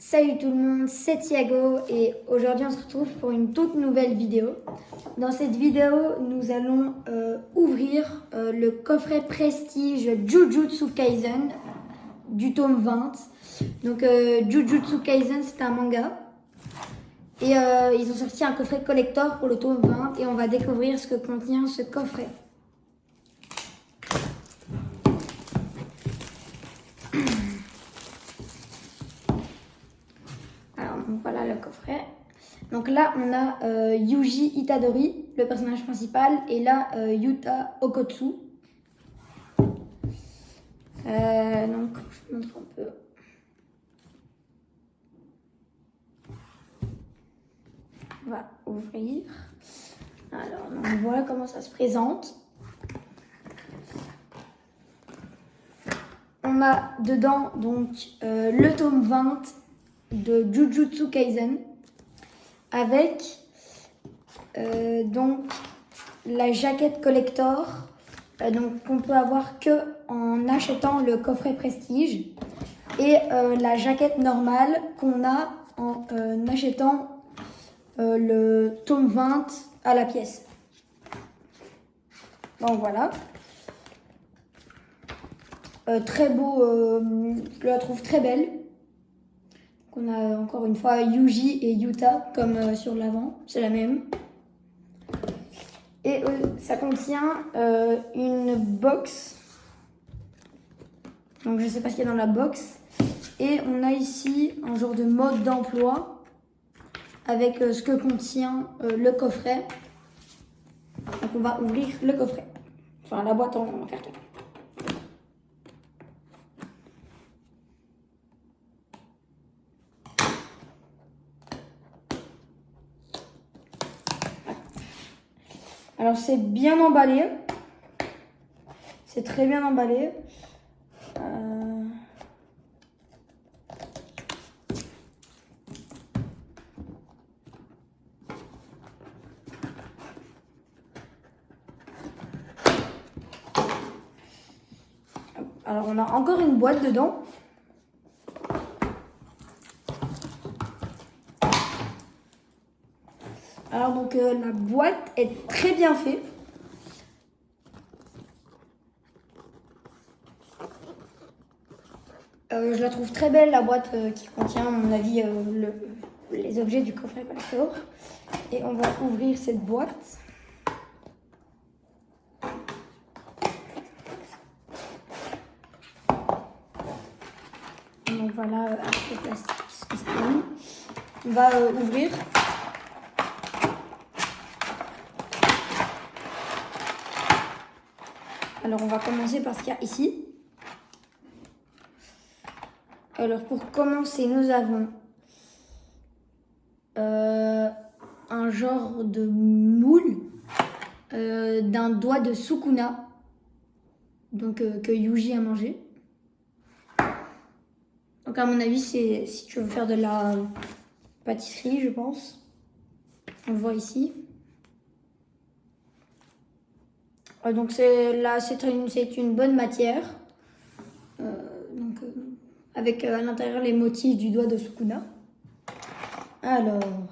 Salut tout le monde, c'est Thiago et aujourd'hui on se retrouve pour une toute nouvelle vidéo. Dans cette vidéo, nous allons ouvrir le coffret Prestige Jujutsu Kaisen du tome 20. Donc Jujutsu Kaisen, c'est un manga et ils ont sorti un coffret collector pour le tome 20 et on va découvrir ce que contient ce coffret. Donc voilà le coffret. Donc là, on a Yuji Itadori, le personnage principal, et là, Yuta Okotsu. Donc, je vous montre un peu. On va ouvrir. Alors, donc, voilà comment ça se présente. On a dedans donc le tome 20 de Jujutsu Kaisen avec donc la jaquette collector donc qu'on peut avoir que en achetant le coffret Prestige et la jaquette normale qu'on a en achetant le tome 20 à la pièce. Donc voilà. Très beau, je la trouve très belle. On a encore une fois Yuji et Yuta comme sur l'avant, c'est la même. Et ça contient une box. Donc je ne sais pas ce qu'il y a dans la box. Et on a ici un genre de mode d'emploi avec ce que contient le coffret. Donc on va ouvrir le coffret. Enfin la boîte en carton. Alors c'est bien emballé, c'est très bien emballé. Alors on a encore une boîte dedans. Alors donc la boîte est très bien faite. Je la trouve très belle la boîte qui contient à mon avis les objets du coffret collector. Et on va ouvrir cette boîte. Donc voilà un peu de plastique ce que ça donne. On va ouvrir. Alors on va commencer par ce qu'il y a ici. Alors pour commencer, nous avons un genre de moule d'un doigt de Sukuna, donc que Yuji a mangé. Donc à mon avis, c'est si tu veux faire de la pâtisserie, je pense. On le voit ici. Donc c'est une bonne matière. Avec à l'intérieur les motifs du doigt de Sukuna. Alors,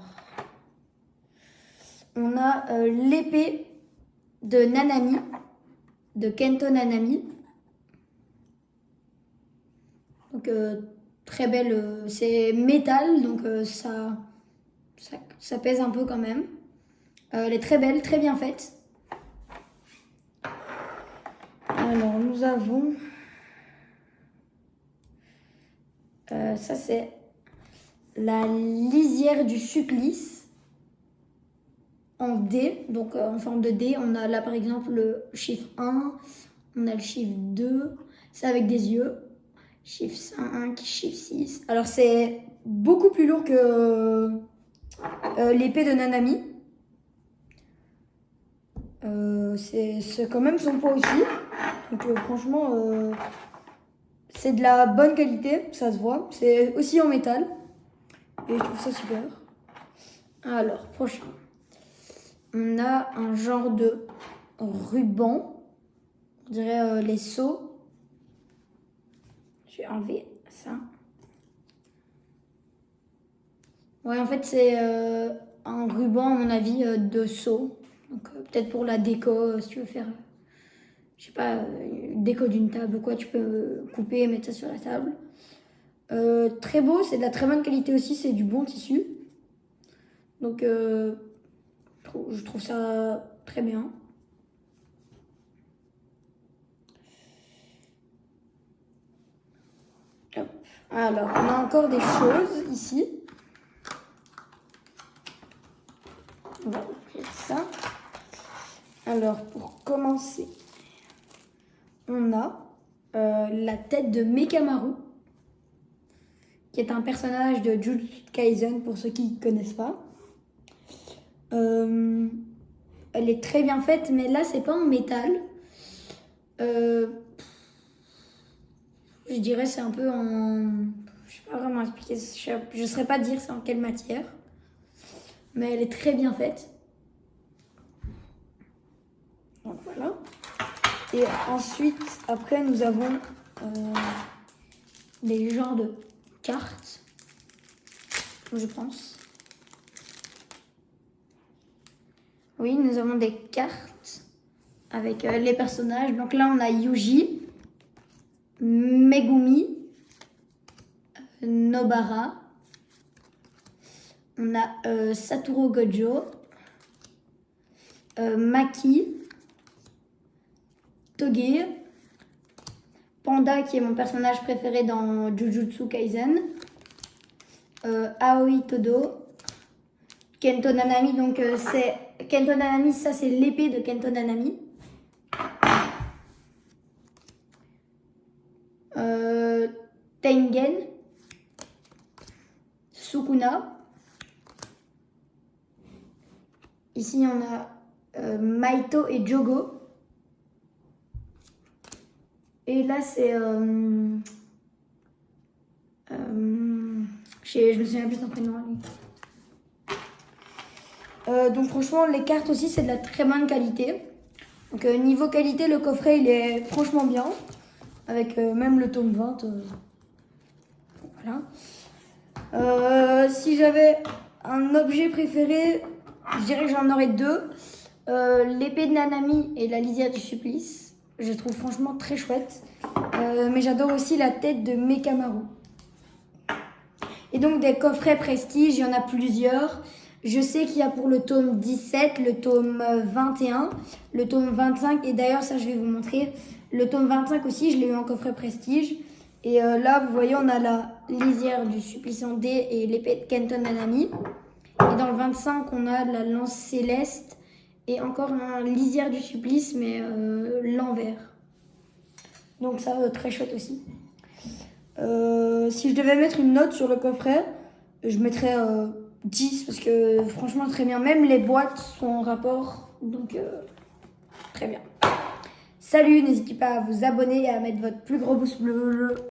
on a l'épée de Nanami, de Kento Nanami. Donc très belle, c'est métal, donc ça pèse un peu quand même. Elle est très belle, très bien faite. Alors nous avons ça c'est la lisière du supplice en D, donc en forme de D. On a là par exemple le chiffre 1, on a le chiffre 2, c'est avec des yeux. Chiffre 5, chiffre 6. Alors c'est beaucoup plus lourd que l'épée de Nanami. C'est quand même son poids aussi. Donc franchement, c'est de la bonne qualité, ça se voit. C'est aussi en métal. Et je trouve ça super. Alors, prochain. On a un genre de ruban. On dirait les seaux. Je vais enlever ça. Ouais, en fait, c'est un ruban, à mon avis, de seau. Donc, peut-être pour la déco, si tu veux faire, je sais pas, une déco d'une table ou quoi, tu peux couper et mettre ça sur la table. Très beau, c'est de la très bonne qualité aussi, c'est du bon tissu. Donc, je trouve ça très bien. Hop. Alors, on a encore des choses ici. On va ouvrir ça. Alors, pour commencer, on a la tête de Mekamaru, qui est un personnage de Jujutsu Kaisen, pour ceux qui ne connaissent pas. Elle est très bien faite, mais là, c'est pas en métal. Je dirais c'est un peu en... Je sais pas vraiment expliquer, je ne saurais pas dire c'est en quelle matière. Mais elle est très bien faite. Donc voilà. Et ensuite, après, nous avons des genres de cartes, je pense. Oui, nous avons des cartes avec les personnages. Donc là, on a Yuji, Megumi, Nobara. On a Satoru Gojo, Maki, Toge, Panda qui est mon personnage préféré dans Jujutsu Kaisen, Aoi Todo, Kento Nanami, donc c'est Kento Nanami, ça c'est l'épée de Kento Nanami. Tengen, Sukuna. Ici on a Maito et Jogo. Et là c'est je me souviens plus de son prénom. Donc franchement les cartes aussi c'est de la très bonne qualité. Donc niveau qualité le coffret il est franchement bien. Avec même le tome 20. Voilà. Si j'avais un objet préféré, je dirais que j'en aurais deux. L'épée de Nanami et la lisière du supplice. Je les trouve franchement très chouette. Mais j'adore aussi la tête de Mekamaru. Et donc des coffrets prestige, il y en a plusieurs. Je sais qu'il y a pour le tome 17, le tome 21, le tome 25. Et d'ailleurs, ça, je vais vous montrer. Le tome 25 aussi, je l'ai eu en coffret prestige. Et là, vous voyez, on a la lisière du supplice en D et l'épée de Kento Nanami. Et dans le 25, on a la lance céleste et encore un lisière du supplice, mais l'envers. Donc ça, très chouette aussi. Si je devais mettre une note sur le coffret, je mettrais 10 parce que franchement très bien. Même les boîtes sont en rapport, donc très bien. Salut, n'hésitez pas à vous abonner et à mettre votre plus gros pouce bleu.